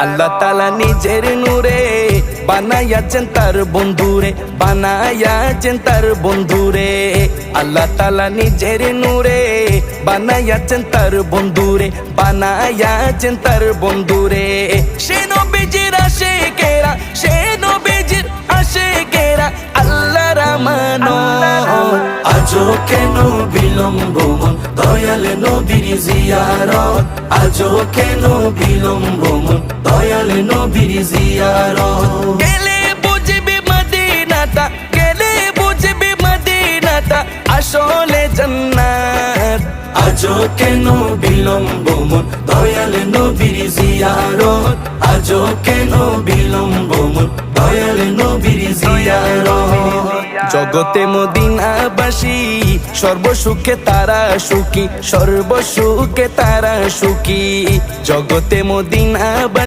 আল্লাহ তাআলা নিজের নূরে বানায়াছেন তার বন্ধুরে, বানায়াছেন তার বন্ধুরে। আল্লাহ তাআলা নিজের নূরে বানায়াছেন তার বন্ধুরে, বানায়াছেন তার বন্ধুরে। সে নবীজির আশিকেরা, সে নবীজির আশিকেরা আল্লাহর আমানত। আজও কেন বিলম্ব মন দয়াল নবীর জিয়ারত, আজও কেন বিলম্ব মন দয়াল নবীর জিয়ারত। গেলে বুঝবি মদিনাটা, গেলে বুঝবি মদিনাটা আসলে জান্নাত। আজও কেন বিলম্ব মন দয়াল নবীর জিয়ারত, আজও কেন বিলম্ব মন দয়াল নবীর জিয়ারত। জগতে মদিনাবাসী সর্বসুখে তারা সুখী, সর্বসুখে তারা সুখী। জগতে মদিনাবাসী